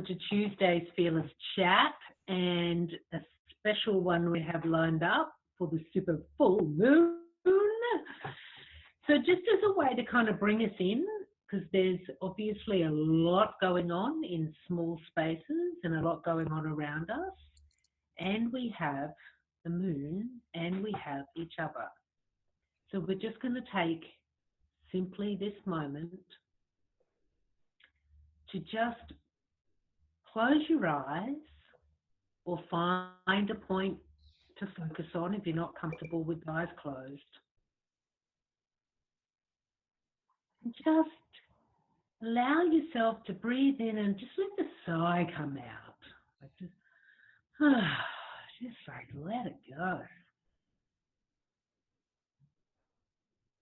to Tuesday's Fearless Chat, and a special one we have lined up for the super full moon. So just as a way to kind of bring us in, because there's obviously a lot going on in small spaces and a lot going on around us, and we have the moon and we have each other. So we're just going to take simply this moment to just close your eyes or find a point to focus on if you're not comfortable with eyes closed. And just allow yourself to breathe in and just let the sigh come out. Like just like let it go.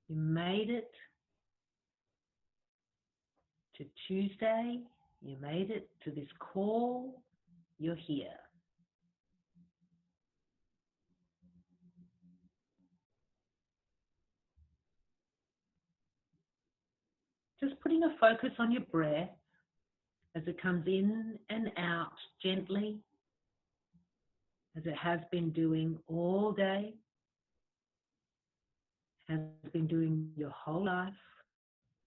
You made it to Tuesday. You made it to this call. You're here. Just putting a focus on your breath as it comes in and out gently, as it has been doing all day, has been doing your whole life,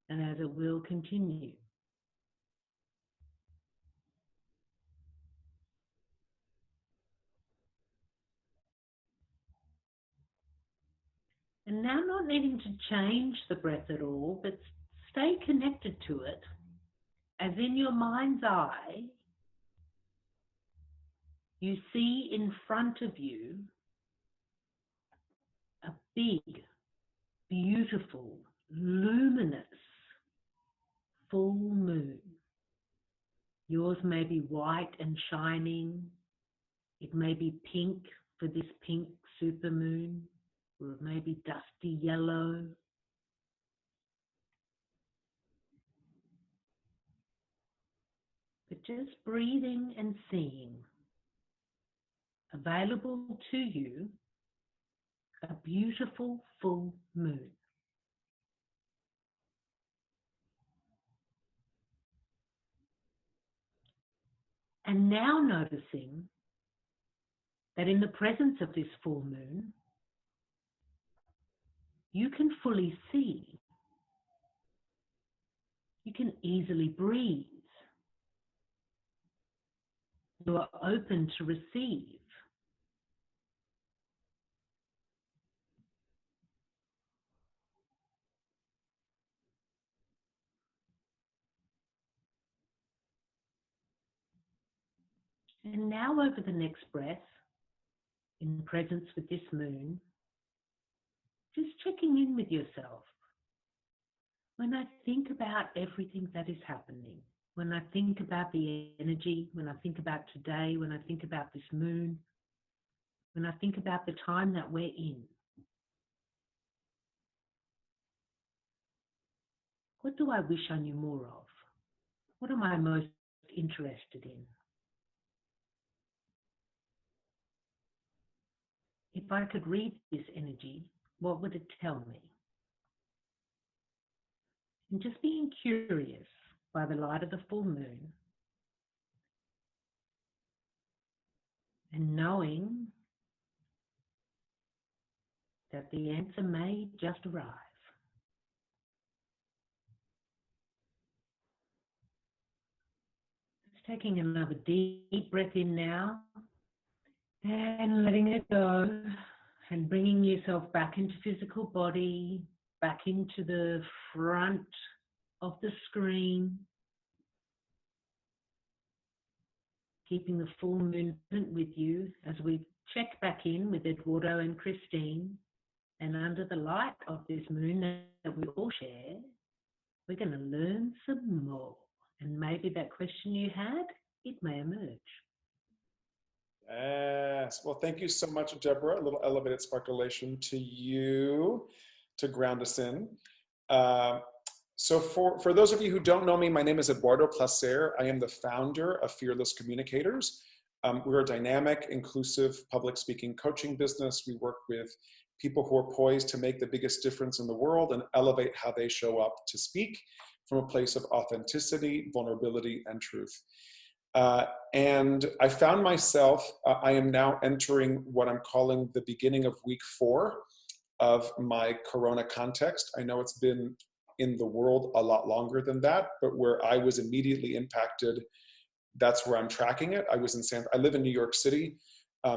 and as it will continue. And now not needing to change the breath at all, but stay connected to it, as in your mind's eye, you see in front of you a big, beautiful, luminous full moon. Yours may be white and shining. It may be pink for this pink supermoon, or it may be dusty yellow. But just breathing and seeing, available to you, a beautiful full moon. And now noticing that in the presence of this full moon, you can fully see. You can easily breathe. You are open to receive. And now over the next breath, in presence with this moon, just checking in with yourself. When I think about everything that is happening, when I think about the energy, when I think about today, when I think about this moon, when I think about the time that we're in, what do I wish I knew more of? What am I most interested in? If I could read this energy, what would it tell me? And just being curious by the light of the full moon and knowing that the answer may just arrive. Just taking another deep breath in now and letting it go and bringing yourself back into physical body, back into the front of the screen, keeping the full moon with you as we check back in with Eduardo and Christine. And under the light of this moon that we all share, we're going to learn some more. And maybe that question you had, it may emerge. Yes. Well, thank you so much, Deborah. A little elevated sparkulation to you to ground us in. So for those of you who don't know me, my name is Eduardo Placer. I am the founder of Fearless Communicators. We're a dynamic, inclusive public speaking coaching business. We work with people who are poised to make the biggest difference in the world and elevate how they show up to speak from a place of authenticity, vulnerability, and truth. And I found myself, I am now entering what I'm calling the beginning of week 4 of my Corona context. I know it's been in the world a lot longer than that, but where I was immediately impacted, that's where I'm tracking it. I live in New York City.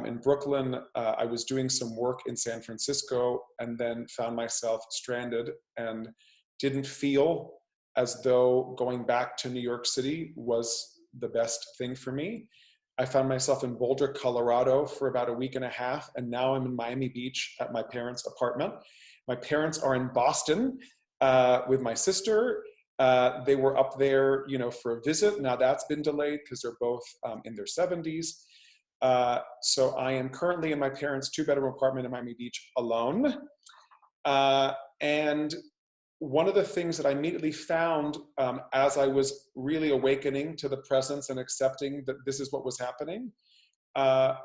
In Brooklyn, I was doing some work in San Francisco and then found myself stranded and didn't feel as though going back to New York City was the best thing for me. I found myself in Boulder, Colorado for about a week and a half, and now I'm in Miami Beach at my parents' apartment. My parents are in Boston with my sister. They were up there, for a visit. Now that's been delayed because they're both in their 70s. So I am currently in my parents' 2-bedroom apartment in Miami Beach alone. And one of the things that I immediately found as I was really awakening to the presence and accepting that this is what was happening, I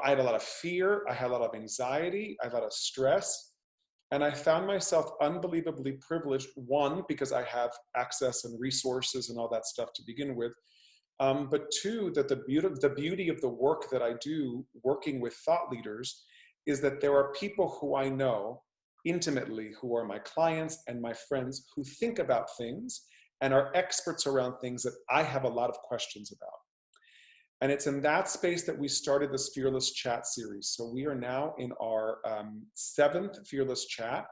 had a lot of fear, I had a lot of anxiety, I had a lot of stress, and I found myself unbelievably privileged, one, because I have access and resources and all that stuff to begin with, but two, that the beauty of the work that I do working with thought leaders is that there are people who I know intimately, who are my clients and my friends, who think about things and are experts around things that I have a lot of questions about. And it's in that space that we started this Fearless Chat series. So we are now in our 7th Fearless Chat.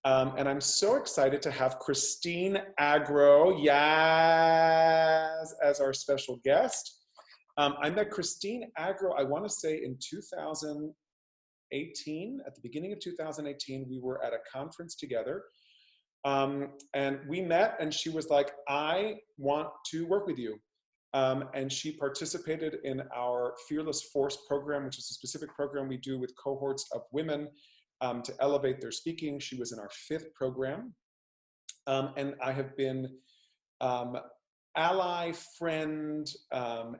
And I'm so excited to have Christine Agro, yes, as our special guest. I met Christine Agro, I want to say in 2018, at the beginning of 2018, we were at a conference together. And we met and she was like, I want to work with you. And she participated in our Fearless Force program, which is a specific program we do with cohorts of women to elevate their speaking. She was in our 5th program. And I have been ally, friend,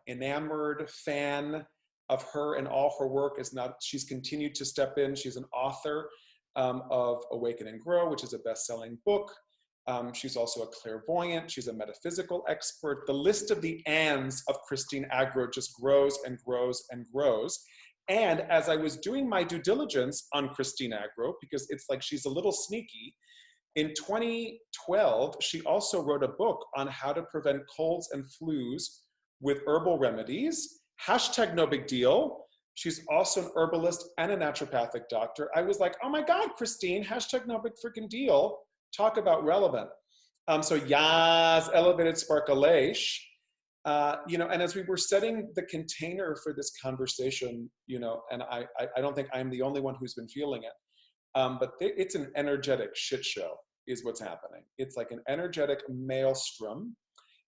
enamored, fan of her and all her work. She's continued to step in. She's an author of Awaken and Grow, which is a best-selling book. She's also a clairvoyant. She's a metaphysical expert. The list of the ands of Christine Agro just grows and grows and grows. And as I was doing my due diligence on Christine Agro, because it's like she's a little sneaky, in 2012, she also wrote a book on how to prevent colds and flus with herbal remedies. Hashtag no big deal. She's also an herbalist and a naturopathic doctor. I was like, oh my God, Christine, hashtag no big freaking deal. Talk about relevant. So yas, elevated sparkleish. And as we were setting the container for this conversation, and I don't think I'm the only one who's been feeling it, but it's an energetic shit show is what's happening. It's like an energetic maelstrom,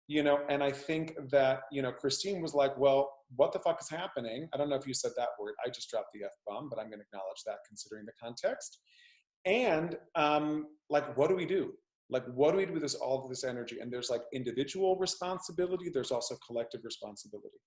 and I think that, Christine was like, well, what the fuck is happening? I don't know if you said that word. I just dropped the F-bomb, but I'm going to acknowledge that considering the context. And what do we do? What do we do with all of this energy? And there's individual responsibility. There's also collective responsibility.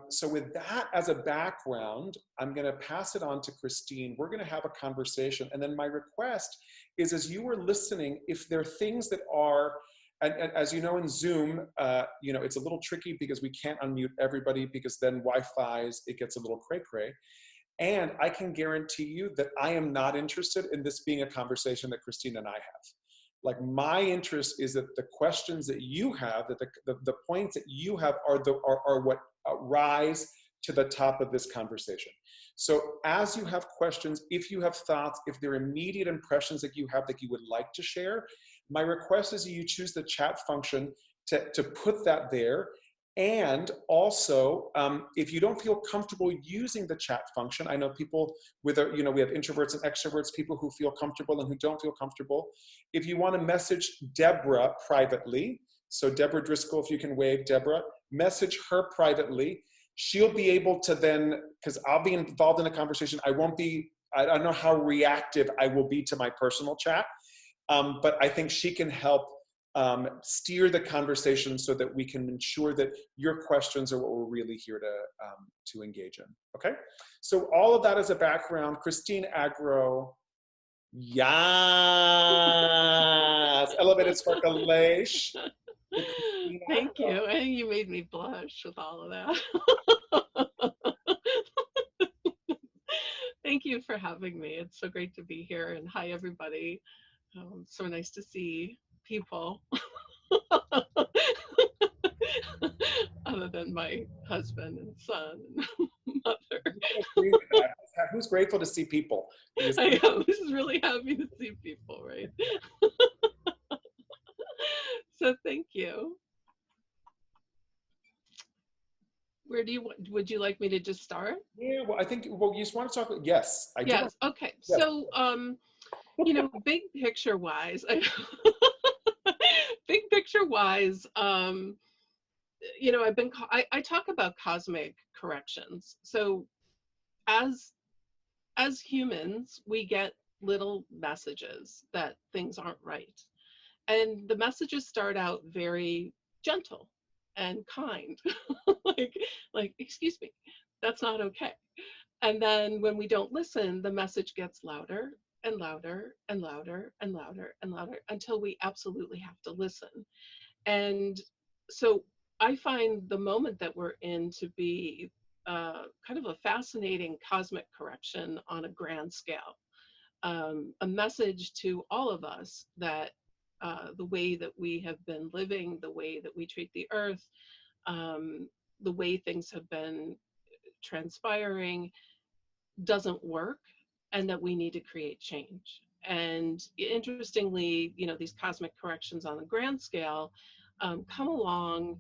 So with that as a background, I'm going to pass it on to Christine. We're going to have a conversation. And then my request is, as you were listening, if there are things that are, and as you know, in Zoom, it's a little tricky because we can't unmute everybody because then Wi-Fi's, it gets a little cray-cray. And I can guarantee you that I am not interested in this being a conversation that Christine and I have. My interest is that the questions that you have, that the points that you have are what rise to the top of this conversation. So as you have questions, if you have thoughts, if there are immediate impressions that you have that you would like to share, my request is that you choose the chat function to put that there. And also, if you don't feel comfortable using the chat function, I know people we have introverts and extroverts, people who feel comfortable and who don't feel comfortable. If you want to message Deborah privately, so Deborah Driscoll, if you can wave Deborah, message her privately. She'll be able to then, because I'll be involved in a conversation, I don't know how reactive I will be to my personal chat, but I think she can help steer the conversation so that we can ensure that your questions are what we're really here to engage in. Okay, so all of that as a background. Christine Agro, yes, elevated sparkleish. Christine Thank you. I think you made me blush with all of that. Thank you for having me. It's so great to be here. And hi, everybody. So nice to see people other than my husband and son and mother. I agree with that. Who's grateful to see people? Because I am just really happy to see people, right? So thank you. Where do you would you like me to just start? yeah, well, I think well, you just want to talk. Yes, I do. Yes. Okay. Yes. So big picture wise, big picture wise, I talk about cosmic corrections. So as humans, we get little messages that things aren't right. And the messages start out very gentle and kind. like excuse me, that's not okay. And then when we don't listen, the message gets louder and louder and louder and louder and louder until we absolutely have to listen. And so I find the moment that we're in to be kind of a fascinating cosmic correction on a grand scale. A message to all of us that the way that we have been living, the way that we treat the earth, the way things have been transpiring doesn't work, and that we need to create change. And interestingly, these cosmic corrections on a grand scale come along,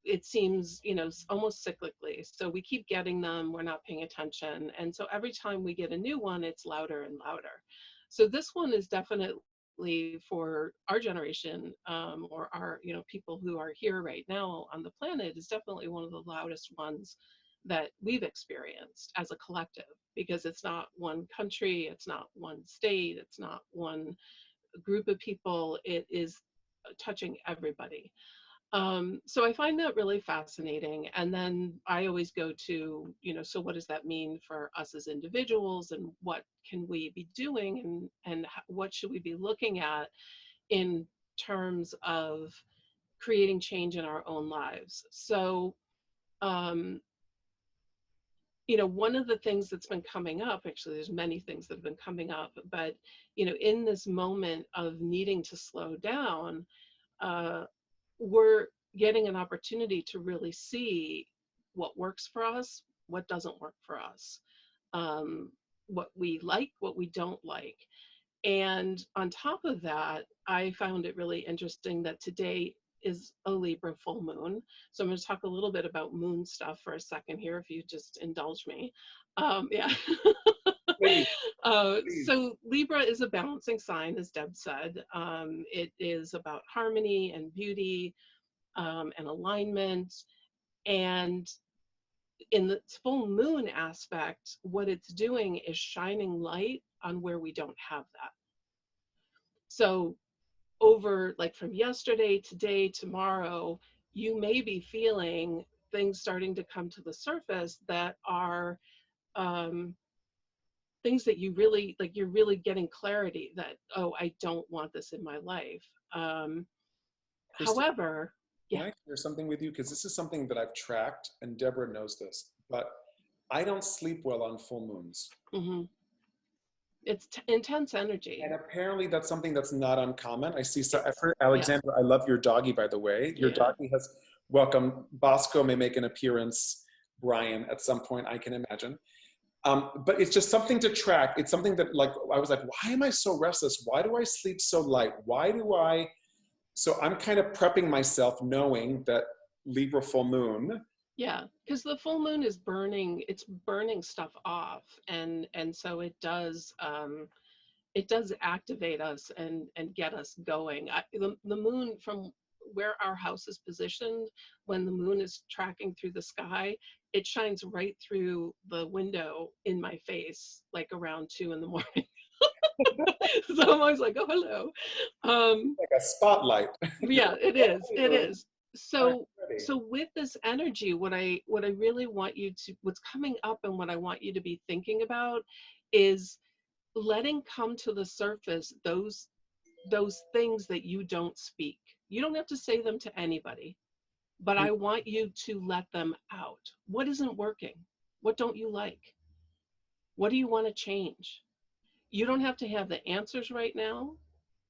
it seems, almost cyclically. So we keep getting them, we're not paying attention. And so every time we get a new one, it's louder and louder. So this one is definitely for our generation, or our, people who are here right now on the planet, is definitely one of the loudest ones that we've experienced as a collective, because it's not one country, it's not one state, it's not one group of people, it is touching everybody. So I find that really fascinating. And then I always go to, so what does that mean for us as individuals, and what can we be doing, and what should we be looking at in terms of creating change in our own lives? So, one of the things that's been coming up, actually, there's many things that have been coming up, but, in this moment of needing to slow down, we're getting an opportunity to really see what works for us, what doesn't work for us, what we like, what we don't like. And on top of that, I found it really interesting that today is a Libra full moon. So I'm going to talk a little bit about moon stuff for a second here, if you just indulge me. Yeah. Please, please. So Libra is a balancing sign, as Deb said. It is about harmony and beauty, and alignment. And in the full moon aspect, what it's doing is shining light on where we don't have that. So over, like, from yesterday, today, tomorrow, you may be feeling things starting to come to the surface that are things that you really like, you're really getting clarity that, oh, I don't want this in my life. Christine, However, can yeah. I share something with you? Because this is something that I've tracked, and Deborah knows this, but I don't sleep well on full moons. Mm-hmm. It's intense energy. And apparently that's something that's not uncommon. I see, so Yes. I've heard, Alexandra, I love your doggy, by the way. Your Yeah. doggy has, welcome, Bosco may make an appearance, Brian, at some point, I can imagine. But it's just something to track. It's something that, like, I was like, why am I so restless? Why do I sleep so light? So I'm kind of prepping myself knowing that Libra full moon. Yeah, because the full moon is it's burning stuff off, and so it does activate us and get us going. The moon, from where our house is positioned, when the moon is tracking through the sky, it shines right through the window in my face, like around 2 in the morning. So I'm always like, oh, hello. Like a spotlight. Yeah, it is. It is. So with this energy, what I really want you to, what's coming up and what I want you to be thinking about is letting come to the surface those things that you don't speak, You don't have to say them to anybody, but I want you to let them out. What isn't working? What don't you like? What do you want to change? You don't have to have the answers right now,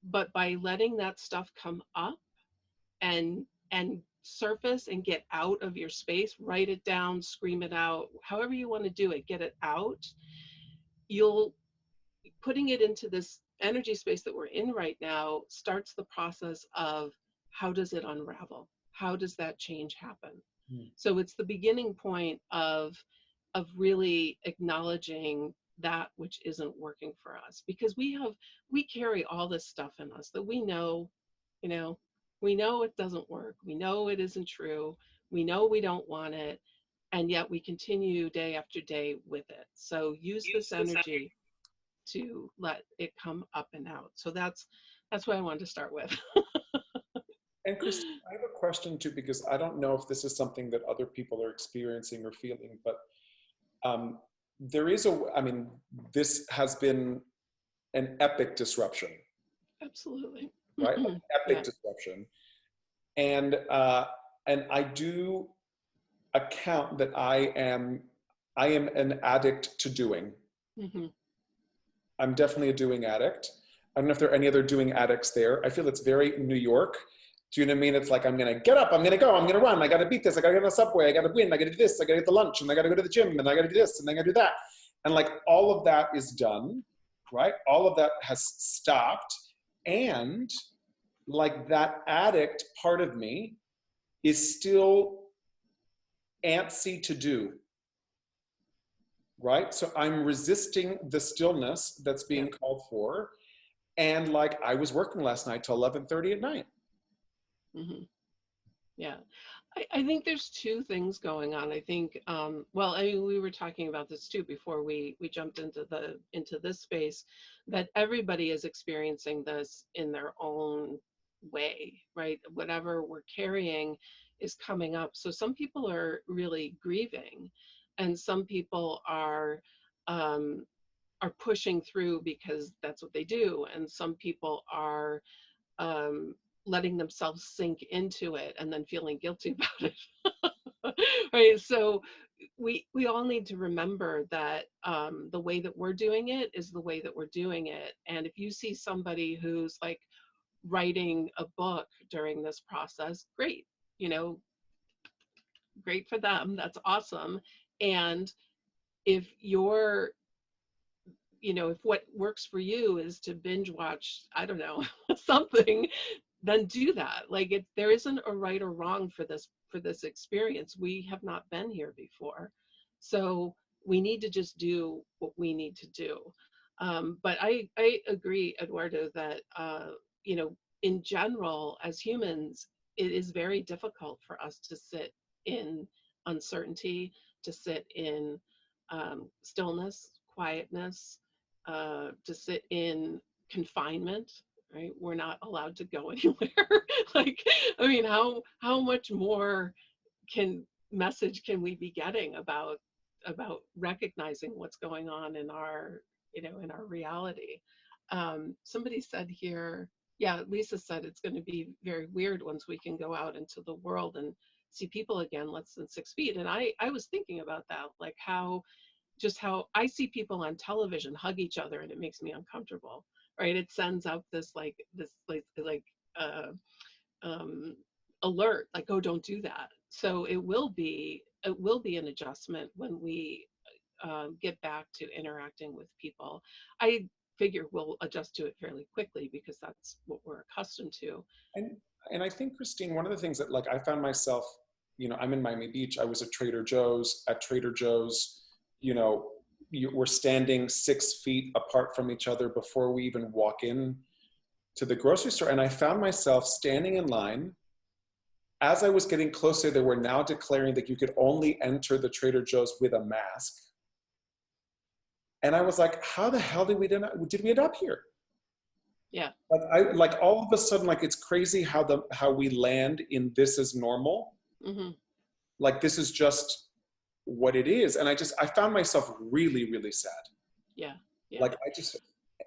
but by letting that stuff come up and surface and get out of your space, write it down, scream it out, however you want to do it, get it out. You'll putting it into this energy space that we're in right now starts the process of how does it unravel? How does that change happen? So it's the beginning point of really acknowledging that which isn't working for us, because we carry all this stuff in us that we know, we know it doesn't work. We know it isn't true. We know we don't want it. And yet we continue day after day with it. So use this energy to let it come up and out. So that's what I wanted to start with. And Christine, I have a question too, because I don't know if this is something that other people are experiencing or feeling, but there is this has been an epic disruption. Absolutely. Right? An epic disruption. And I do account that I am an addict to doing. I'm definitely a doing addict. I don't know if there are any other doing addicts there. I feel it's very New York. Do you know what I mean? It's like, I'm going to get up, I'm going to go, I'm going to run, I got to beat this, I got to get on the subway, I got to win, I got to do this, I got to get the lunch, and I got to go to the gym, and I got to do this, and I got to do that. And like all of that is done, right? All of that has stopped. And like that addict part of me is still antsy to do, right? So I'm resisting the stillness that's being called for. And like I was working last night till 11:30 at night. Yeah, I think there's two things going on. I think, well, I mean, we were talking about this too before we jumped into this space, that everybody is experiencing this in their own way, right? Whatever we're carrying is coming up. So some people are really grieving, and some people are pushing through because that's what they do, and some people are letting themselves sink into it and then feeling guilty about it. Right? So we all need to remember that the way that we're doing it is the way that we're doing it. And if you see somebody who's like writing a book during this process, great, great for them. That's awesome. And if you're if what works for you is to binge watch, I don't know, something, then do that. Like there isn't a right or wrong for this experience. We have not been here before. So we need to just do what we need to do. But I agree, Eduardo, that, in general, as humans, it is very difficult for us to sit in uncertainty, to sit in stillness, quietness, to sit in confinement, right? We're not allowed to go anywhere. Like, I mean, how much more message can we be getting about recognizing what's going on in our, in our reality? Somebody said here, Lisa said it's going to be very weird once we can go out into the world and see people again less than 6 feet. And I was thinking about that, like how I see people on television hug each other and it makes me uncomfortable, right? It sends out this alert, like, oh, don't do that. So it will be an adjustment when we get back to interacting with people. I figure we'll adjust to it fairly quickly because that's what we're accustomed to. And I think, Christine, one of the things that like I found myself, I'm in Miami Beach. I was at Trader Joe's. At Trader Joe's, we're standing 6 feet apart from each other before we even walk in to the grocery store. And I found myself standing in line. As I was getting closer, they were now declaring that you could only enter the Trader Joe's with a mask. And I was like, how the hell did we end up here? Yeah. Like all of a sudden, like it's crazy how we land in this is normal. Like this is just what it is. And I found myself really, really sad. Yeah. Like I just,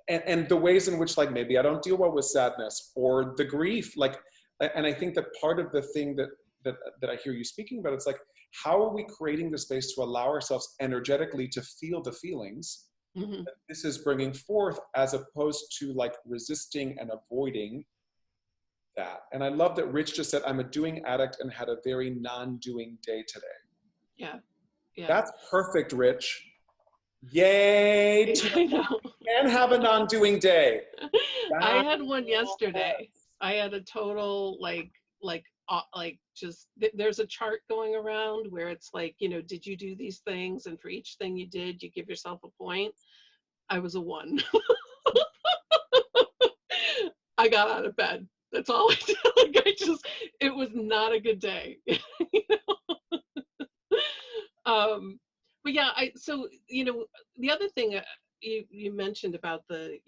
and the ways in which like maybe I don't deal well with sadness or the grief. Like And I think that part of the thing that I hear you speaking about, it's like, how are we creating the space to allow ourselves energetically to feel the feelings Mm-hmm. that this is bringing forth, as opposed to like resisting and avoiding that. And I love that Rich just said, I'm a doing addict and had a very non-doing day today. Yeah. Yeah. That's perfect, Rich. Yay! I know. And have a non-doing day. I That's had one yesterday. I had a total just there's a chart going around where it's like, did you do these things? And for each thing you did, you give yourself a point. I was a 1. I got out of bed. That's all I did. It was not a good day. But yeah, the other thing you mentioned about the,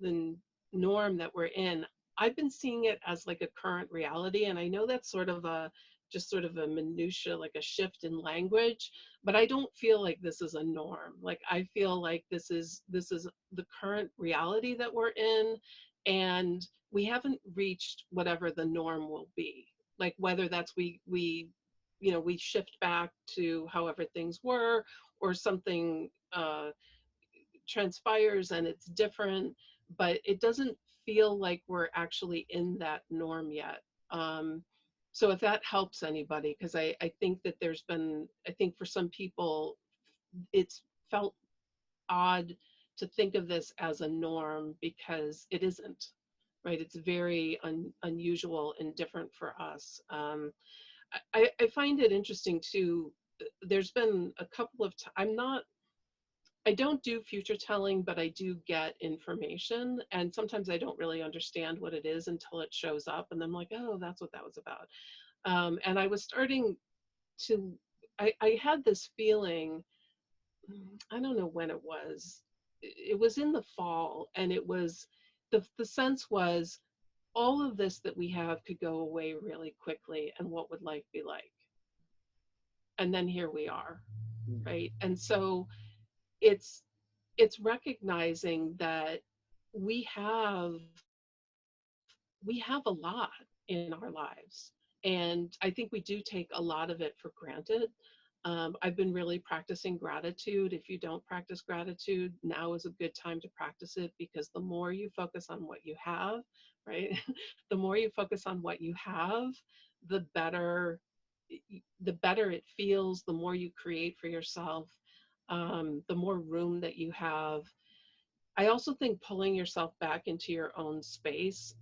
the norm that we're in, I've been seeing it as like a current reality. And I know that's sort of a minutia, like a shift in language, but I don't feel like this is a norm. Like, I feel like this is the current reality that we're in, and we haven't reached whatever the norm will be. Like, whether that's we shift back to however things were, or something transpires and it's different, but it doesn't feel like we're actually in that norm yet. So if that helps anybody, because I think that I think for some people, it's felt odd to think of this as a norm, because it isn't, right? It's very unusual and different for us. I find it interesting too. There's been a couple of I don't do future telling, but I do get information. And sometimes I don't really understand what it is until it shows up. And I'm like, oh, that's what that was about. And I was starting to, I had this feeling, I don't know when it was. It was in the fall, and it was, the sense was, all of this that we have could go away really quickly, and what would life be like? And then here we are, right? And so it's recognizing that we have a lot in our lives, and I think we do take a lot of it for granted. I've been really practicing gratitude. If you don't practice gratitude, now is a good time to practice it, because the more you focus on what you have, right? The more you focus on what you have, the better it feels, the more you create for yourself, the more room that you have. I also think pulling yourself back into your own space.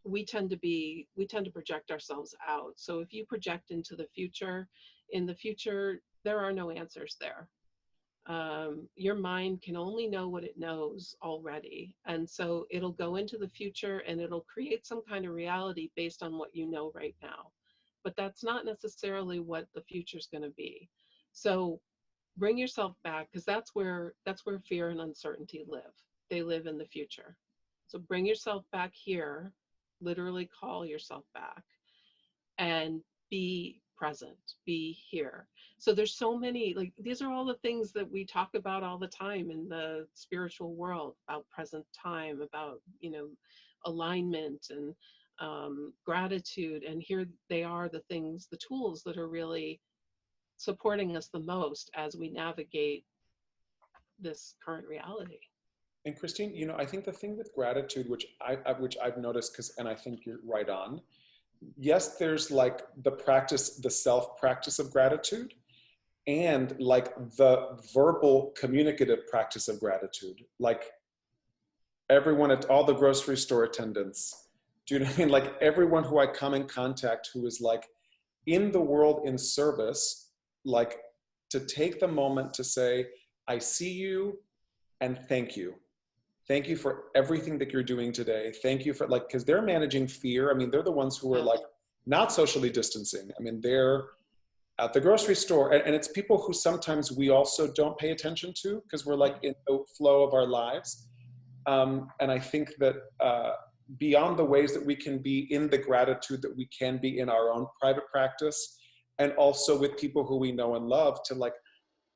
We tend to project ourselves out. So if you project into the future, in the future, there are no answers there. Your mind can only know what it knows already. And so it'll go into the future and it'll create some kind of reality based on what you know right now. But that's not necessarily what the future is going to be. So bring yourself back, because that's where fear and uncertainty live. They live in the future. So bring yourself back here, literally call yourself back, and be present, be here. So there's so many, like, these are all the things that we talk about all the time in the spiritual world, about present time, about, alignment and gratitude. And here they are, the things, the tools that are really supporting us the most as we navigate this current reality. And Christine, I think the thing with gratitude, which I've noticed, and I think you're right on. Yes, there's like the self practice of gratitude, and like the verbal communicative practice of gratitude. Like everyone at all the grocery store attendants, do you know what I mean? Like everyone who I come in contact who is like in the world in service, like to take the moment to say, I see you and thank you. Thank you for everything that you're doing today. Thank you for because they're managing fear. I mean, they're the ones who are like not socially distancing. I mean, they're at the grocery store, and it's people who sometimes we also don't pay attention to because we're like in the flow of our lives. And I think that beyond the ways that we can be in the gratitude that we can be in our own private practice, and also with people who we know and love,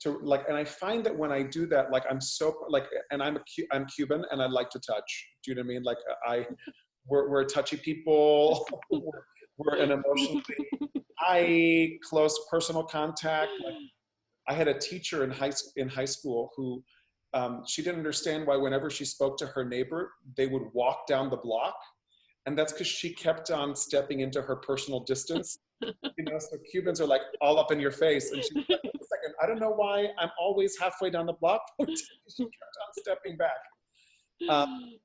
and I find that when I do that, like I'm so like, and I'm Cuban and I like to touch. Do you know what I mean? Like we're touchy people. We're an emotionally high, close personal contact. Like, I had a teacher in high school who she didn't understand why whenever she spoke to her neighbor, they would walk down the block. And that's because she kept on stepping into her personal distance. You know, so Cubans are like all up in your face. And she's like, wait a second, I don't know why I'm always halfway down the block. She kept on stepping back. And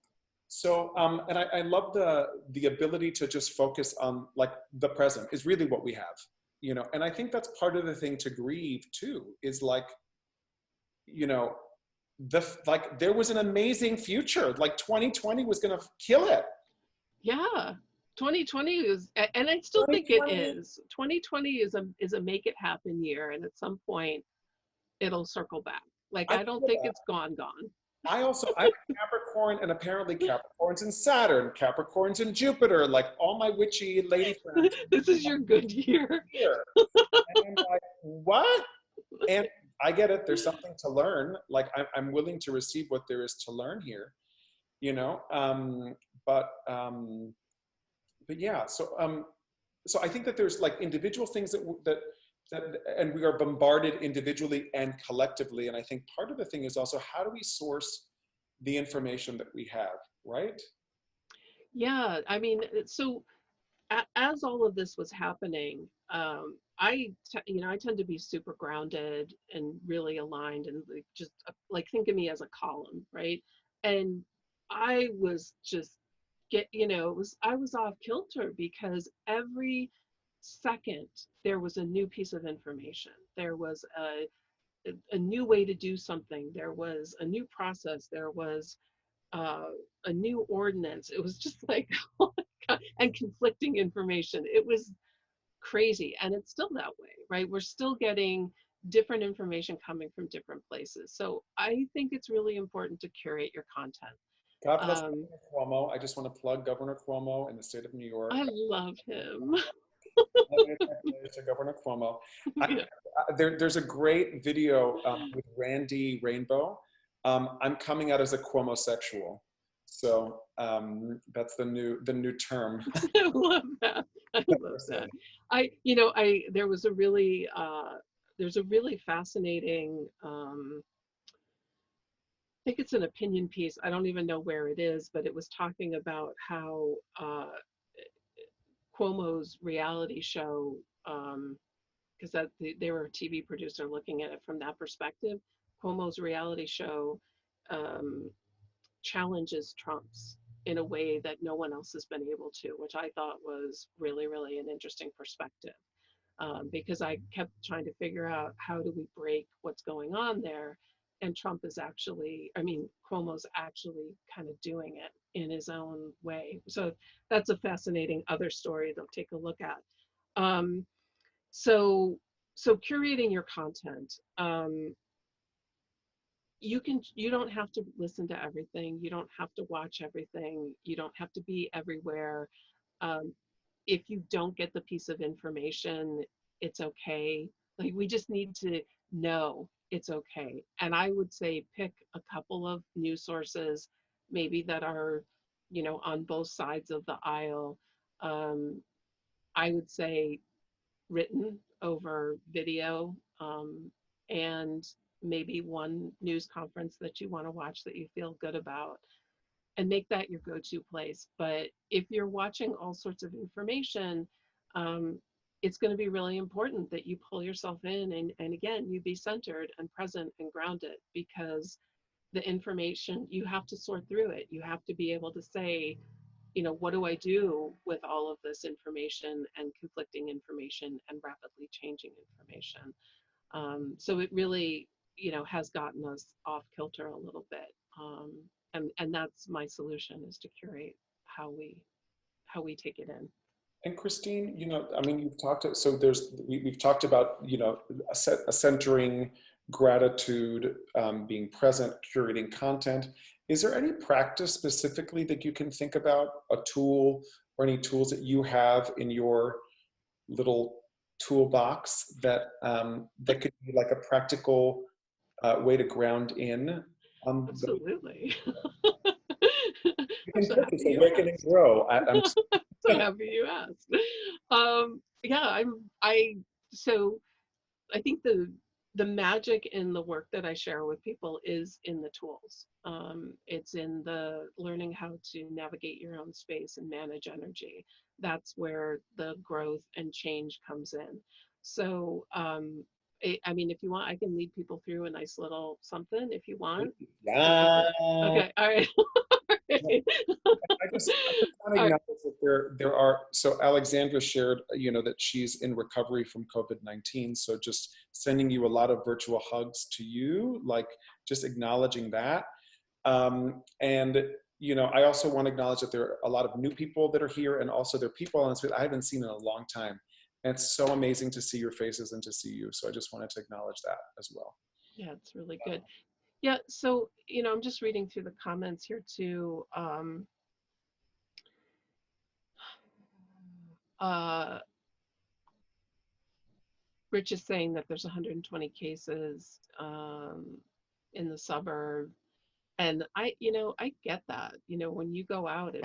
I love the ability to just focus on like the present is really what we have, you know. And I think that's part of the thing to grieve too, is like, you know, like there was an amazing future. Like 2020 was gonna kill it. Yeah. 2020 is, and I still think it is. 2020 is a make it happen year, and at some point it'll circle back. Like, I don't think it's gone. I'm a Capricorn, and apparently Capricorn's in Saturn, Capricorn's in Jupiter, like all my witchy lady friends. This is your good year. And I'm like, what? And I get it. There's something to learn. Like, I'm willing to receive what there is to learn here, you know? But yeah, so I think that there's like individual things that and we are bombarded individually and collectively. And I think part of the thing is also, how do we source the information that we have, right? Yeah, I mean, so as all of this was happening, I tend to be super grounded and really aligned, and like, just like, think of me as a column, right? And I was just I was off kilter because every second there was a new piece of information. There was a new way to do something. There was a new process. There was a new ordinance. It was just like, oh my God, and conflicting information. It was crazy. And it's still that way, right? We're still getting different information coming from different places. So I think it's really important to curate your content. God bless Governor Cuomo. I just want to plug Governor Cuomo in the state of New York. I love him. To Governor Cuomo. There's a great video with Randy Rainbow. I'm coming out as a Cuomo-sexual. So that's the new term. I love that. I love that. There's a really fascinating, I think it's an opinion piece. I don't even know where it is, but it was talking about how Cuomo's reality show, because they were a TV producer looking at it from that perspective. Cuomo's reality show challenges Trump's in a way that no one else has been able to, which I thought was really, really an interesting perspective. Because I kept trying to figure out, how do we break what's going on there? And Cuomo's actually kind of doing it in his own way. So that's a fascinating other story to take a look at. So curating your content. You don't have to listen to everything. You don't have to watch everything. You don't have to be everywhere. If you don't get the piece of information, it's okay. Like, we just need to know it's okay. And I would say pick a couple of news sources, maybe that are, on both sides of the aisle. I would say written over video, and maybe one news conference that you want to watch that you feel good about, and make that your go-to place. But if you're watching all sorts of information, it's going to be really important that you pull yourself in, and again, you be centered and present and grounded, because the information, you have to sort through it. You have to be able to say, what do I do with all of this information and conflicting information and rapidly changing information? So it really, has gotten us off kilter a little bit. And that's my solution, is to curate how we take it in. And Christine, I mean, you've talked, so we've talked about, a centering, gratitude, being present, curating content. Is there any practice specifically that you can think about, a tool or any tools that you have in your little toolbox that could be like a practical way to ground in? Absolutely. It's Awaken and Grow. I'm So happy you asked. Yeah, so I think the magic in the work that I share with people is in the tools. It's in the learning how to navigate your own space and manage energy. That's where the growth and change comes in. So, I mean, if you want, I can lead people through a nice little something if you want. yeah. Okay, all right. I just want to All right. acknowledge that there are, so Alexandra shared, that she's in recovery from COVID-19. So just sending you a lot of virtual hugs to you, like just acknowledging that. And, I also want to acknowledge that there are a lot of new people that are here, and also there are people on this I haven't seen in a long time. And it's so amazing to see your faces and to see you. So I just wanted to acknowledge that as well. Yeah, it's really good. Yeah, so, I'm just reading through the comments here too. Rich is saying that there's 120 cases in the suburb, and I get that. When you go out,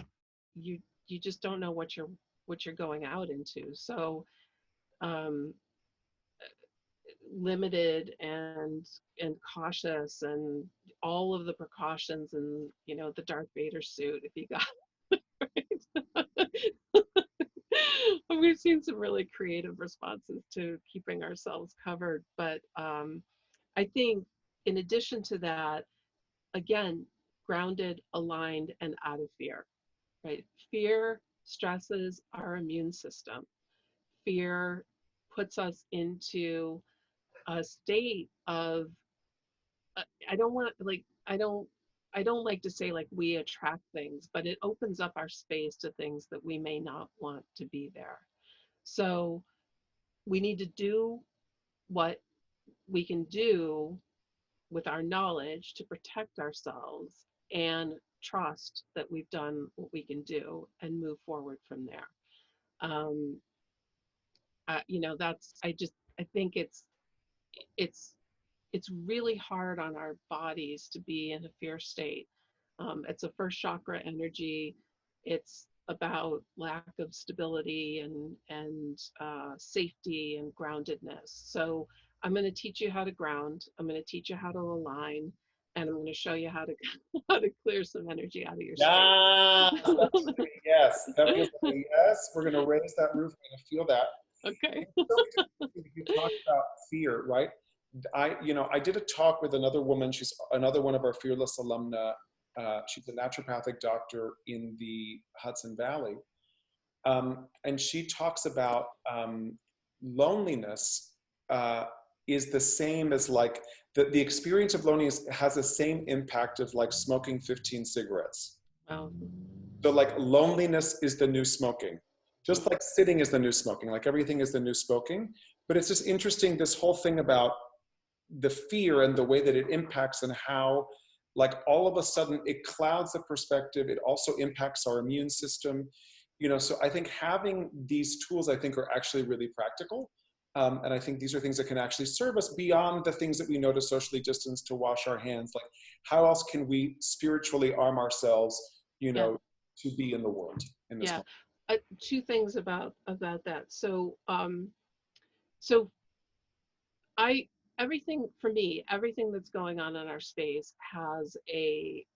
you just don't know what you're going out into. So um, limited and cautious, and all of the precautions, and the Darth Vader suit if you got right. We've seen some really creative responses to keeping ourselves covered, but I think in addition to that, again, grounded, aligned, and out of fear, right? Fear stresses our immune system. Fear puts us into a state of, I don't want, like, I don't like to say like we attract things, but it opens up our space to things that we may not want to be there. So we need to do what we can do with our knowledge to protect ourselves and trust that we've done what we can do and move forward from there. Um, I think it's it's really hard on our bodies to be in a fear state. It's a first chakra energy. It's about lack of stability and safety and groundedness. So I'm going to teach you how to ground. I'm going to teach you how to align, and I'm going to show you how to how to clear some energy out of your Yeah, space. yes, that feels like a yes. We're going to raise that roof. We're going to feel that. Okay. You talked about fear, right? I did a talk with another woman. She's another one of our Fearless alumna. She's a naturopathic doctor in the Hudson Valley. And she talks about loneliness is the same as like, the experience of loneliness has the same impact of like smoking 15 cigarettes. Wow. So like loneliness is the new smoking. Just like sitting is the new smoking, like everything is the new smoking. But it's just interesting, this whole thing about the fear and the way that it impacts, and how like all of a sudden it clouds the perspective. It also impacts our immune system. So I think having these tools, I think, are actually really practical. And I think these are things that can actually serve us beyond the things that we know to socially distance, to wash our hands. Like, how else can we spiritually arm ourselves, Yeah. to be in the world in this Yeah. moment? Two things about that. So I everything for me, everything that's going on in our space has a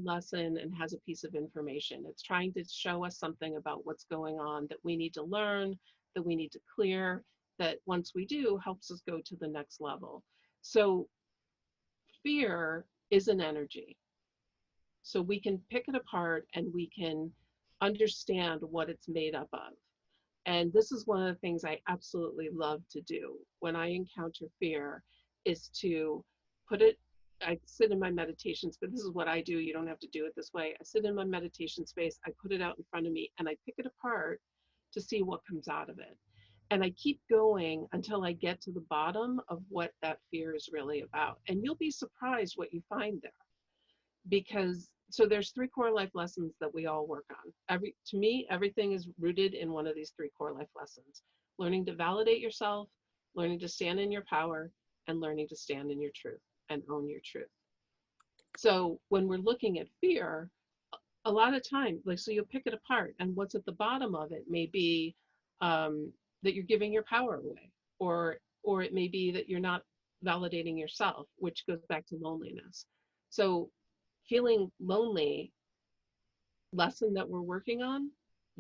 lesson and has a piece of information. It's trying to show us something about what's going on that we need to learn, that we need to clear, that once we do, helps us go to the next level. So fear is an energy. So we can pick it apart and we can understand what it's made up of. And this is one of the things I absolutely love to do when I encounter fear, is to put it, I sit in my meditations, but this is what I do. You don't have to do it this way. I sit in my meditation space, I put it out in front of me, and I pick it apart to see what comes out of it. And I keep going until I get to the bottom of what that fear is really about. And you'll be surprised what you find there. Because so there's three core life lessons that we all work on. To me, everything is rooted in one of these three core life lessons: learning to validate yourself, learning to stand in your power, and learning to stand in your truth and own your truth. So when we're looking at fear, a lot of time, like, so you'll pick it apart, and what's at the bottom of it may be that you're giving your power away, or it may be that you're not validating yourself, which goes back to loneliness. So feeling lonely, lesson that we're working on,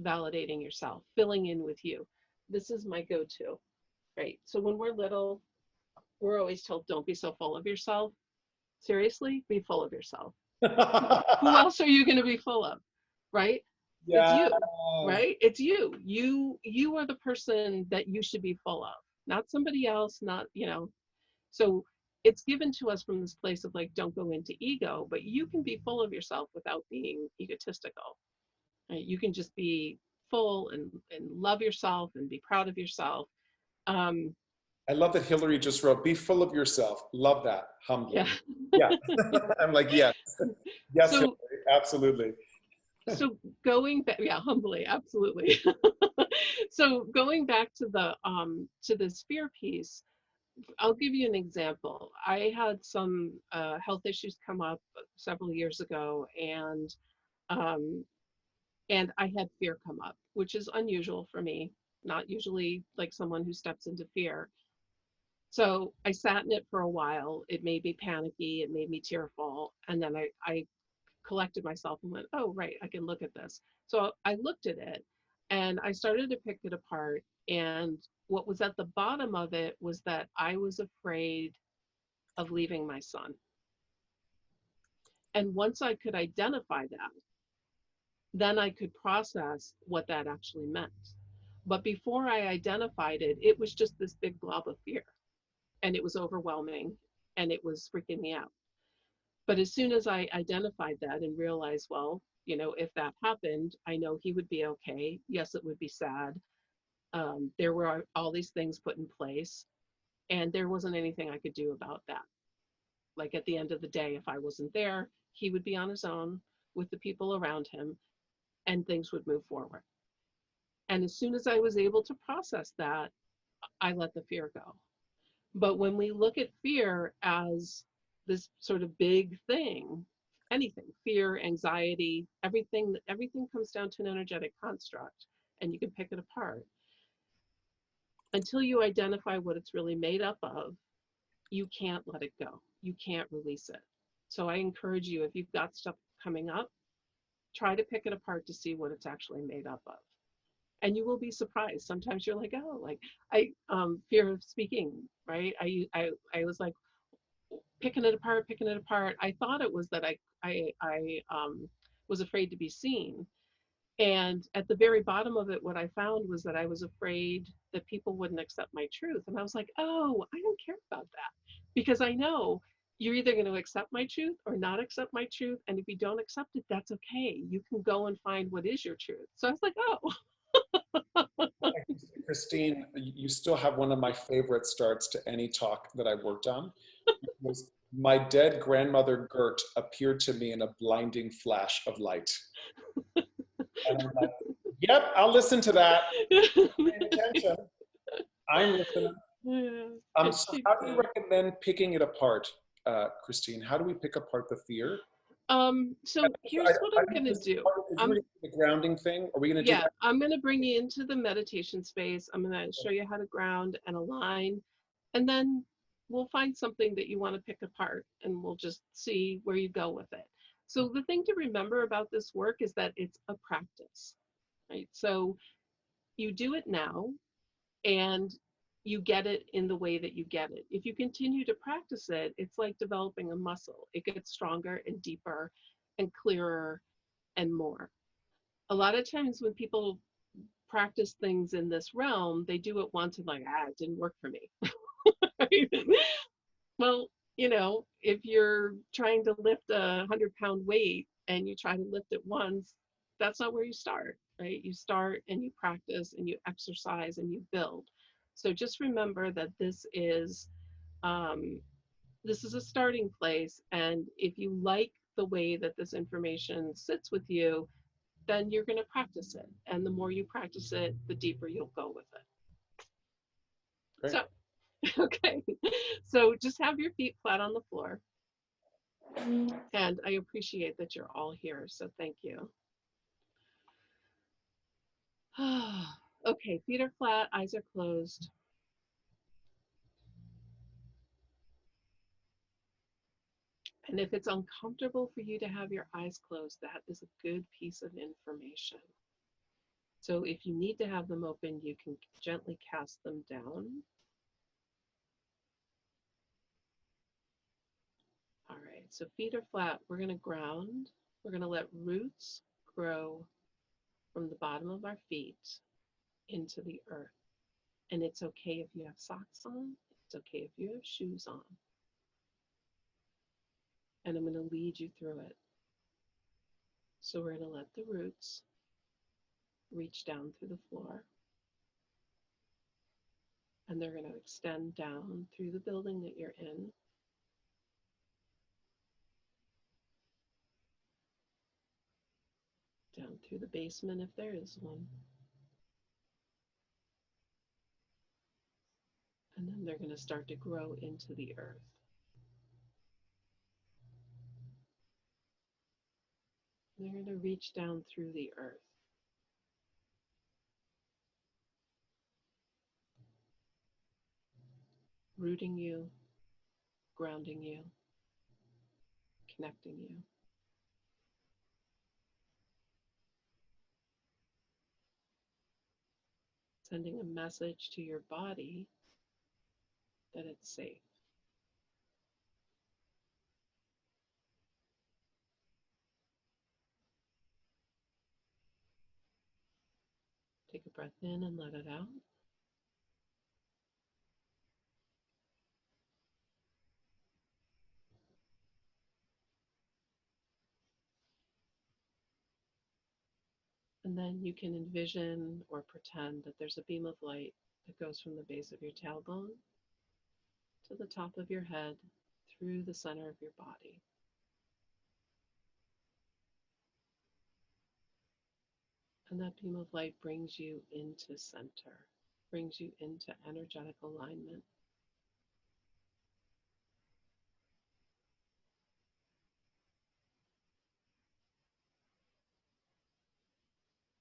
validating yourself, filling in with you. This is my go-to, right? So when we're little, we're always told, don't be so full of yourself. Seriously, be full of yourself. Who else are you going to be full of, right? It's Yeah. you, right? It's you. You are the person that you should be full of, not somebody else, not, you know. So it's given to us from this place of like, don't go into ego, but you can be full of yourself without being egotistical. Right? You can just be full and love yourself and be proud of yourself. Um, I love that Hillary just wrote, be full of yourself. Love that. yeah. Humbly. Yeah. I'm like, yes. Yes, So, Hillary, absolutely. so going back, yeah, humbly, absolutely. So going back to the sphere piece, I'll give you an example. I had some health issues come up several years ago, um, and I had fear come up, which is unusual for me. Not usually like someone who steps into fear. So I sat in it for a while. It made me panicky. It made me tearful. And then I collected myself and went, oh, right, I can look at this. So I looked at it and I started to pick it apart. And what was at the bottom of it was that I was afraid of leaving my son. And once I could identify that, then I could process what that actually meant. But before I identified it, it was just this big blob of fear. And it was overwhelming and it was freaking me out. But as soon as I identified that and realized, well, you know, if that happened, I know he would be okay. Yes, it would be sad. There were all these things put in place, and there wasn't anything I could do about that. Like at the end of the day, if I wasn't there, he would be on his own with the people around him, and things would move forward. And as soon as I was able to process that, I let the fear go. But when we look at fear as this sort of big thing, anything, fear, anxiety, everything comes down to an energetic construct, and you can pick it apart. Until you identify what it's really made up of, you can't let it go. You can't release it. So I encourage you, if you've got stuff coming up, try to pick it apart to see what it's actually made up of. And you will be surprised. Sometimes you're like, oh, like fear of speaking, right? I was like picking it apart, picking it apart. I thought it was that I was afraid to be seen. And at the very bottom of it, what I found was that I was afraid that people wouldn't accept my truth. And I was like, oh, I don't care about that, because I know you're either going to accept my truth or not accept my truth. And if you don't accept it, that's okay. You can go and find what is your truth. So I was like, oh. Christine, you still have one of my favorite starts to any talk that I worked on. Was, my dead grandmother Gert appeared to me in a blinding flash of light. And I'm like, yep, I'll listen to that. Pay attention. I'm listening. So how do you recommend picking it apart, Christine? How do we pick apart the fear? So here's what I'm going to do. The grounding thing. Are we going to do that? I'm going to bring you into the meditation space. I'm going to show you how to ground and align, and then we'll find something that you want to pick apart, and we'll just see where you go with it. So the thing to remember about this work is that it's a practice, right? So you do it now, and you get it in the way that you get it. If you continue to practice it, it's like developing a muscle. It gets stronger and deeper and clearer and more. A lot of times when people practice things in this realm, they do it once and like, it didn't work for me. Right? Well, you know, if you're trying to lift a 100-pound weight and you try to lift it once, that's not where you start, right? You start and you practice and you exercise and you build. So just remember that this is a starting place, and if you like the way that this information sits with you, then you're going to practice it, and the more you practice it, the deeper you'll go with it. Great. So, okay, so just have your feet flat on the floor. And I appreciate that you're all here, so thank you. Okay, feet are flat, eyes are closed. And if it's uncomfortable for you to have your eyes closed, that is a good piece of information. So if you need to have them open, you can gently cast them down. All right, so feet are flat. We're going to ground. We're going to let roots grow from the bottom of our feet into the earth. And it's okay if you have socks on. It's okay if you have shoes on. And I'm going to lead you through it. So we're going to let the roots reach down through the floor. And they're going to extend down through the building that you're in. Down through the basement if there is one. And then they're going to start to grow into the earth. They're going to reach down through the earth. Rooting you, grounding you, connecting you. Sending a message to your body that it's safe. Take a breath in and let it out. And then you can envision or pretend that there's a beam of light that goes from the base of your tailbone to the top of your head through the center of your body. And that beam of light brings you into center, brings you into energetic alignment.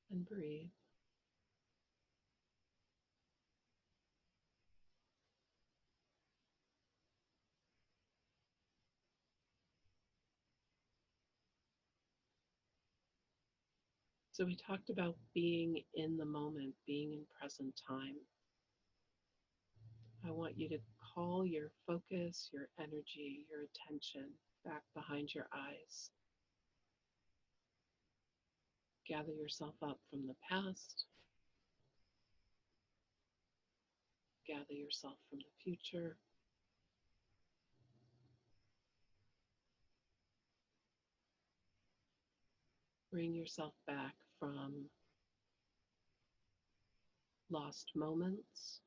And breathe. So we talked about being in the moment, being in present time. I want you to call your focus, your energy, your attention back behind your eyes. Gather yourself up from the past. Gather yourself from the future. Bring yourself back from lost moments,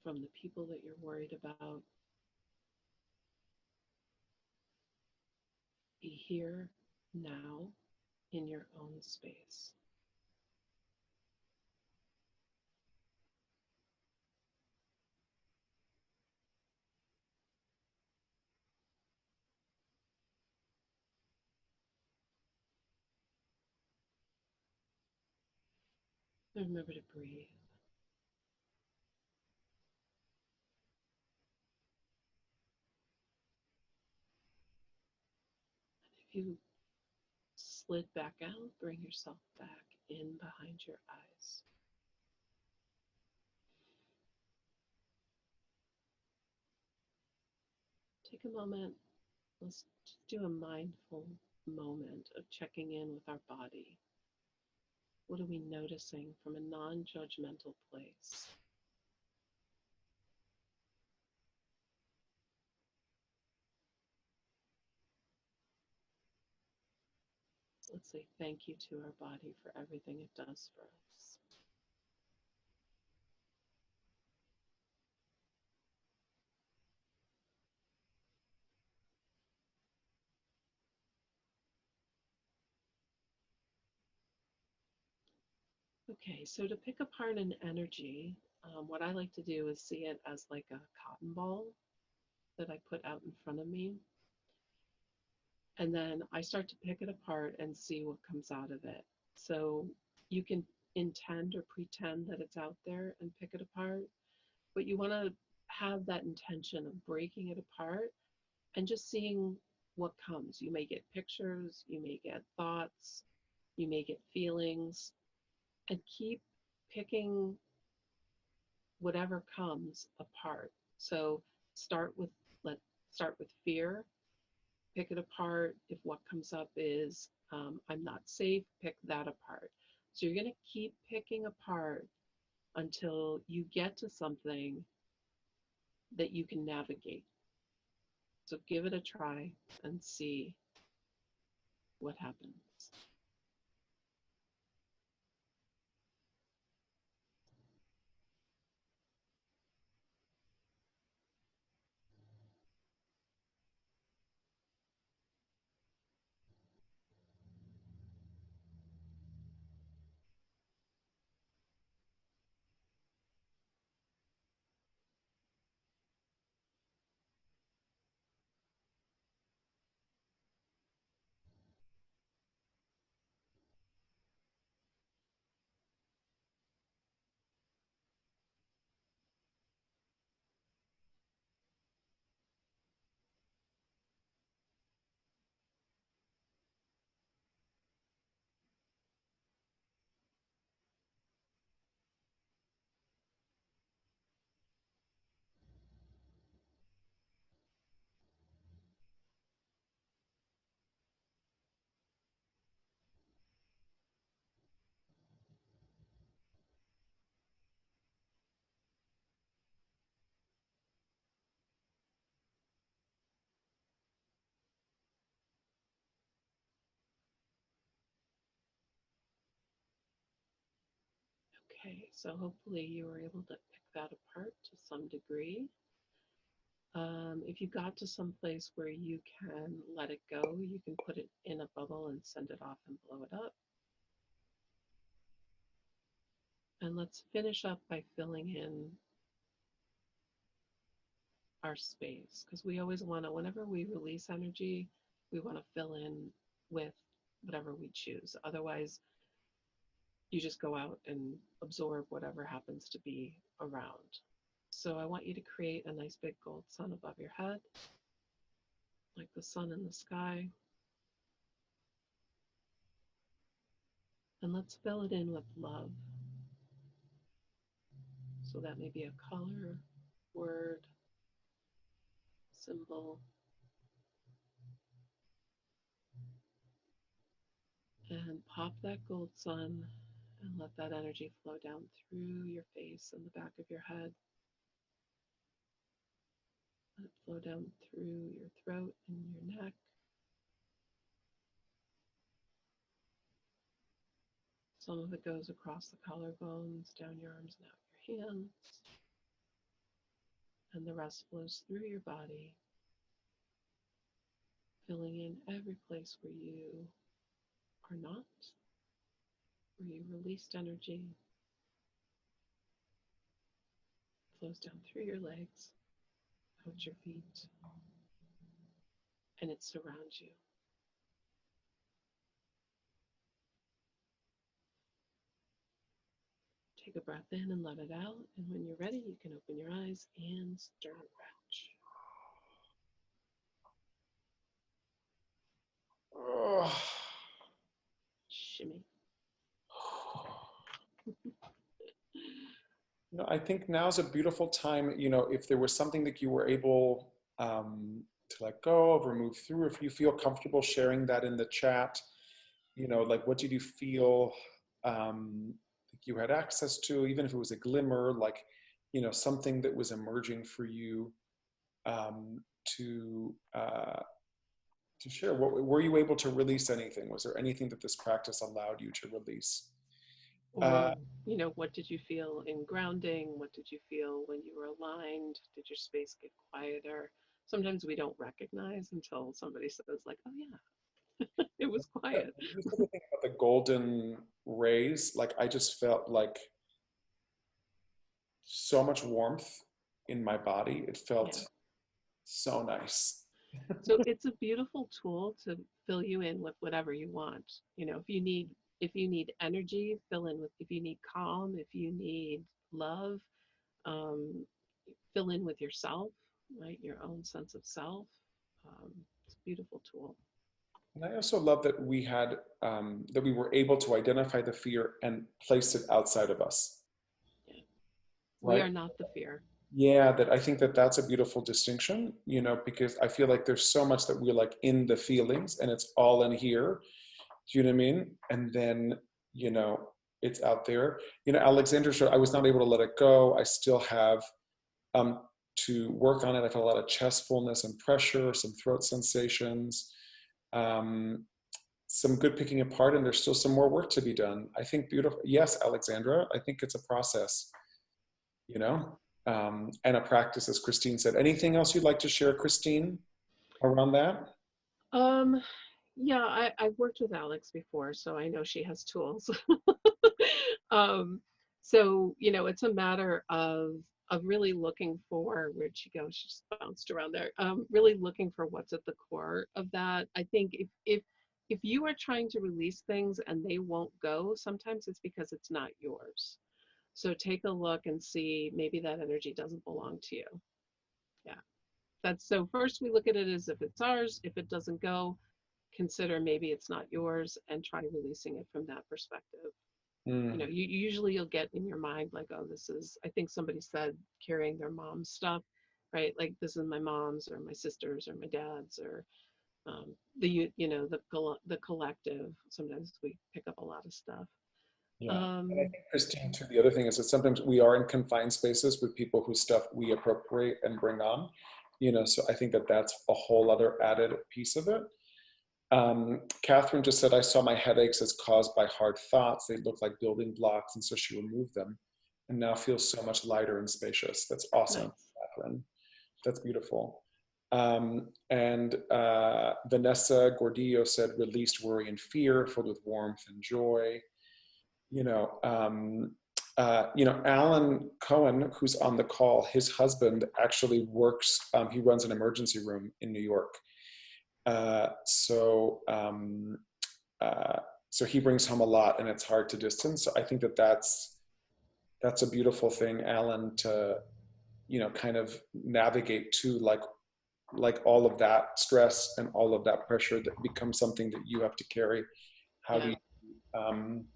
from the people that you're worried about. Be here now in your own space. And remember to breathe. If you slid back out, bring yourself back in behind your eyes. Take a moment. Let's do a mindful moment of checking in with our body. What are we noticing from a non-judgmental place? Let's say thank you to our body for everything it does for us. Okay, so to pick apart an energy, What I like to do is see it as like a cotton ball that I put out in front of me. And then I start to pick it apart and see what comes out of it. So you can intend or pretend that it's out there and pick it apart, but you want to have that intention of breaking it apart and just seeing what comes. You may get pictures, you may get thoughts, you may get feelings, and keep picking whatever comes apart. So start with let's start with fear, pick it apart. If what comes up is I'm not safe, pick that apart. So you're going to keep picking apart until you get to something that you can navigate. So give it a try and see what happens. Okay, so hopefully you were able to pick that apart to some degree. If you got to some place where you can let it go, you can put it in a bubble and send it off and blow it up. And let's finish up by filling in our space, because we always want to, whenever we release energy, we want to fill in with whatever we choose. Otherwise, you just go out and absorb whatever happens to be around. So I want you to create a nice big gold sun above your head, like the sun in the sky. And let's fill it in with love. So that may be a color, word, symbol. And pop that gold sun and let that energy flow down through your face and the back of your head. Let it flow down through your throat and your neck. Some of it goes across the collarbones, down your arms and out your hands. And the rest flows through your body, filling in every place where you are not, where you released energy. Flows down through your legs, out your feet, and it surrounds you. Take a breath in and let it out. And when you're ready, you can open your eyes and stretch. Oh. Shimmy. I think now's a beautiful time, if there was something that you were able to let go of or move through, if you feel comfortable sharing that in the chat, like what did you feel you had access to, even if it was a glimmer, like, something that was emerging for you um, to to share. Were you able to release anything? Was there anything that this practice allowed you to release? Or, what did you feel in grounding? What did you feel when you were aligned? Did your space get quieter? Sometimes we don't recognize until somebody says, like, oh, yeah, it was quiet. You said the thing about the golden rays, like I just felt like so much warmth in my body. It Yeah. felt so nice. So it's a beautiful tool to fill you in with whatever you want. You know, if you need energy, fill in with, if you need calm, if you need love, um, fill in with yourself, right? Your own sense of self. It's a beautiful tool. And I also love that that we were able to identify the fear and place it outside of us, Yeah. We right? are not the fear. Yeah, that I think that that's a beautiful distinction, because I feel like there's so much that we're like in the feelings and it's all in here. Do you know what I mean? And then, you know, it's out there. Alexandra said, I was not able to let it go. I still have um, to work on it. I felt a lot of chest fullness and pressure, some throat sensations, um, some good picking apart, and there's still some more work to be done. I think beautiful. Yes, Alexandra, I think it's a process, you know, and a practice, as Christine said. Anything else you'd like to share, Christine, around that? Um, yeah, I've worked with Alex before, so I know she has tools. um, so, you know, it's a matter of really looking for, where'd she go? She just bounced around there. Really looking for what's at the core of that. I think if you are trying to release things and they won't go, sometimes it's because it's not yours. So take a look and see, maybe that energy doesn't belong to you. Yeah. That's, so first we look at it as if it's ours. If it doesn't go, consider maybe it's not yours and try releasing it from that perspective. You know, Mm, you usually you'll get in your mind like, oh, this is, I think somebody said, carrying their mom's stuff, right? Like, this is my mom's or my sister's or my dad's, or you know, the collective. Sometimes we pick up a lot of stuff. yeah. And I Um, think, Christine, too, the other thing is that sometimes we are in confined spaces with people whose stuff we appropriate and bring on, so I think that that's a whole other added piece of it. Catherine just said, I saw my headaches as caused by hard thoughts. They look like building blocks, and so she removed them and now feels so much lighter and spacious. That's awesome, nice. Catherine. That's beautiful. And Vanessa Gordillo said, released worry and fear, filled with warmth and joy. You know, Alan Cohen, who's on the call, his husband actually works, he runs an emergency room in New York. Uh, so, um, uh, so he brings home a lot, and it's hard to distance. So I think that that's a beautiful thing, Alan, to kind of navigate to, like all of that stress and all of that pressure that becomes something that you have to carry. How do Yeah. you? Um,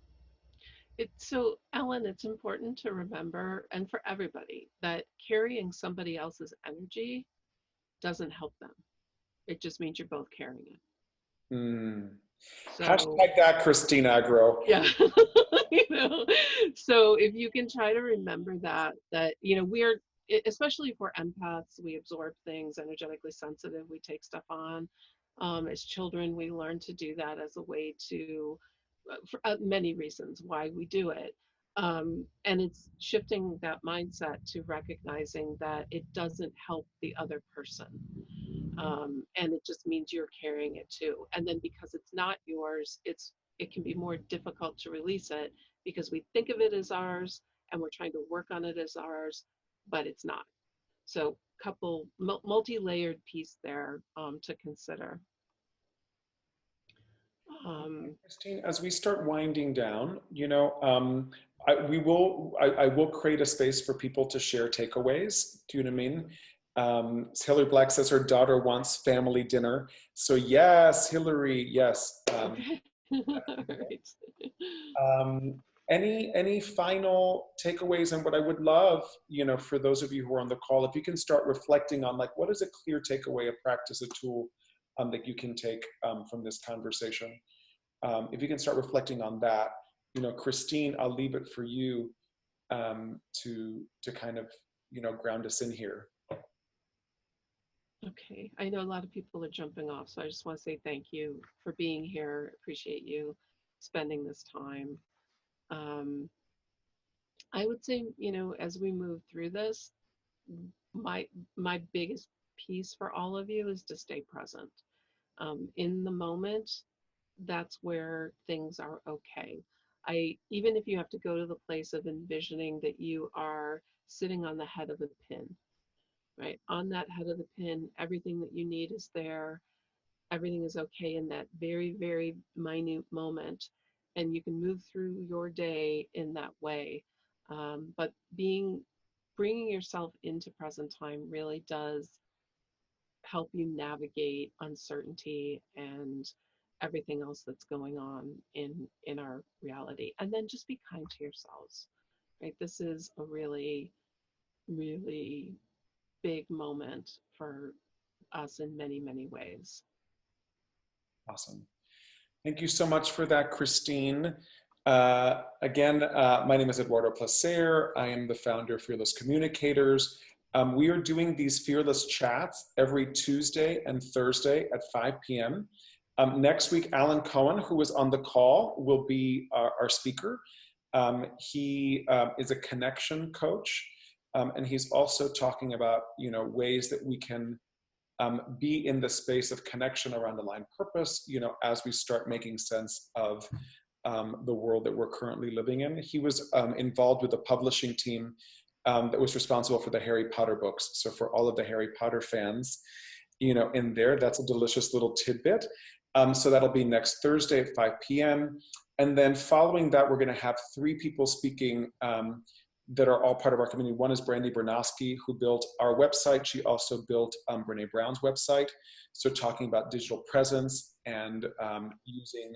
It's so, Ellen, it's important to remember, and for everybody, that carrying somebody else's energy doesn't help them. It just means you're both carrying it. mm, So, hashtag that, Christine Agro. yeah, you know, so if you can try to remember that, you know, especially if we're empaths, we absorb things, energetically sensitive, we take stuff on. As children, we learn to do that as a way to, for many reasons why we do it. And it's shifting that mindset to recognizing that it doesn't help the other person. And it just means you're carrying it too. And then because it's not yours, it can be more difficult to release it because we think of it as ours and we're trying to work on it as ours, but it's not. So couple multi-layered piece there, to consider. Um, Christine, as we start winding down, I will create a space for people to share takeaways. Do you know what I mean? Hillary Black says her daughter wants family dinner. So yes, Hillary, yes. okay. All right. Um, any final takeaways? And what I would love, for those of you who are on the call, if you can start reflecting on, like, what is a clear takeaway, a practice, a tool that you can take from this conversation. If you can start reflecting on that, Christine, I'll leave it for you to kind of, ground us in here. Okay, I know a lot of people are jumping off, so I just want to say thank you for being here. Appreciate you spending this time. Um, I would say, you know, as we move through this, my my biggest piece for all of you is to stay present. In the moment, that's where things are okay. Even if you have to go to the place of envisioning that you are sitting on the head of the pin, right? On that head of the pin, everything that you need is there. Everything is okay in that very, very minute moment. And you can move through your day in that way. But bringing yourself into present time really does help you navigate uncertainty and everything else that's going on in our reality. And then just be kind to yourselves, right? This is a really, really big moment for us in many, many ways. Awesome. Thank you so much for that, Christine. Again, my name is Eduardo Placer. I am the founder of Fearless Communicators. We are doing these Fearless Chats every Tuesday and Thursday at 5 p.m. Next week, Alan Cohen, who was on the call, will be our speaker. He is a connection coach, and he's also talking about, ways that we can be in the space of connection around aligned purpose, as we start making sense of the world that we're currently living in. He was involved with a publishing team that was responsible for the Harry Potter books. So for all of the Harry Potter fans, in there, that's a delicious little tidbit. So that'll be next Thursday at 5 p.m. And then following that, we're going to have 3 people speaking that are all part of our community. One is Brandy Bernowski, who built our website. She also built Brene Brown's website. So talking about digital presence and using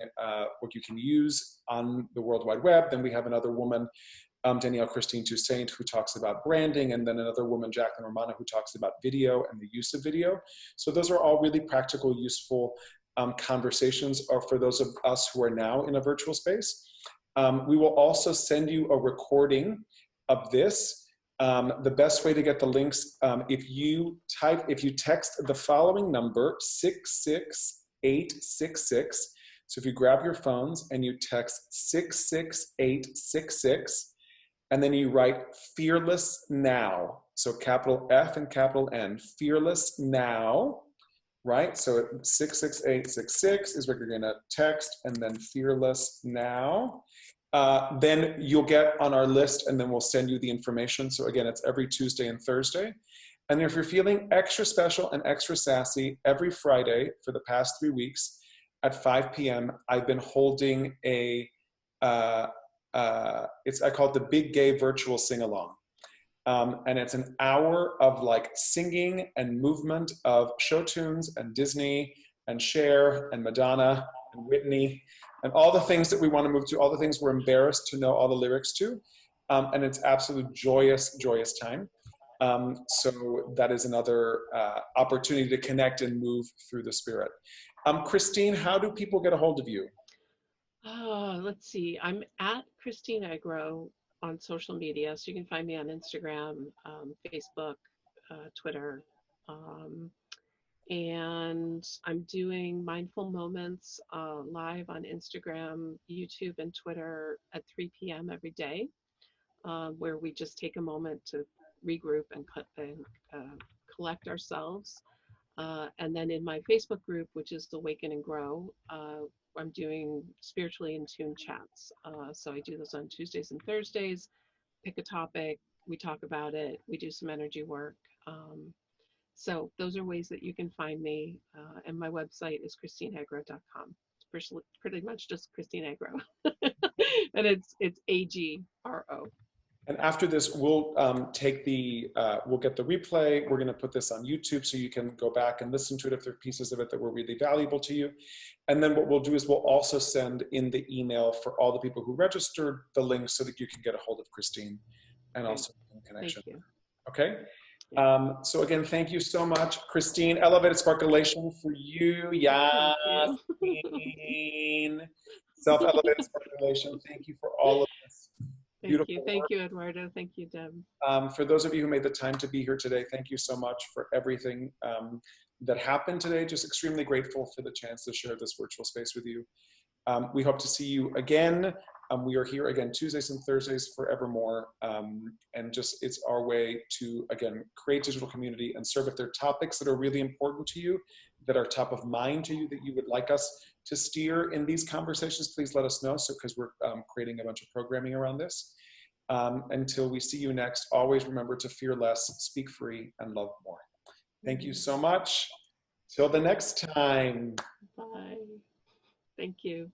what you can use on the World Wide Web. Then we have another woman, Danielle Christine Toussaint, who talks about branding, and then another woman, Jacqueline Romano, who talks about video and the use of video. So those are all really practical, useful conversations for those of us who are now in a virtual space. We will also send you a recording of this. The best way to get the links, if you text the following number, 66866. So if you grab your phones and you text 66866, and then you write Fearless Now. So capital F and capital N, Fearless Now, right? So 66866 is what you're gonna text, and then Fearless Now. Then you'll get on our list, and then we'll send you the information. So again, it's every Tuesday and Thursday. And if you're feeling extra special and extra sassy, every Friday for the past 3 weeks at 5 p.m., I've been holding I call it the Big Gay Virtual Sing-Along. And it's an hour of like singing and movement of show tunes and Disney and Cher and Madonna and Whitney and all the things that we want to move to, all the things we're embarrassed to know all the lyrics to. And it's absolute joyous, joyous time. So that is another opportunity to connect and move through the spirit. Christine, how do people get a hold of you? Let's see. I'm at Christine Agro on social media. So you can find me on Instagram, Facebook, Twitter. And I'm doing Mindful Moments live on Instagram, YouTube, and Twitter at 3 p.m. every day, where we just take a moment to regroup and collect ourselves. And then in my Facebook group, which is Awaken and Grow, I'm doing spiritually in tune chats. So I do those on Tuesdays and Thursdays, pick a topic, we talk about it, we do some energy work. So those are ways that you can find me. And my website is christineagro.com. It's pretty much just Christine Agro. And it's AGRO. And after this, we'll get the replay. We're going to put this on YouTube so you can go back and listen to it if there are pieces of it that were really valuable to you. And then what we'll do is we'll also send in the email for all the people who registered the link so that you can get a hold of Christine and also in connection. Thank you. Okay. So again, thank you so much, Christine. Elevated Sparkulation for you. Yeah. Self-elevated Sparkulation. Thank you for all of this. Thank you, Eduardo. Thank you, Deb. For those of you who made the time to be here today, thank you so much for everything that happened today. Just extremely grateful for the chance to share this virtual space with you. We hope to see you again. We are here again Tuesdays and Thursdays forevermore. And just it's our way to, again, create digital community and serve. If there are topics that are really important to you, that are top of mind to you, that you would like us to steer in these conversations, please let us know. So, because we're creating a bunch of programming around this. Until we see you next, always remember to fear less, speak free, and love more. Thank you so much. Till the next time. Bye. Thank you.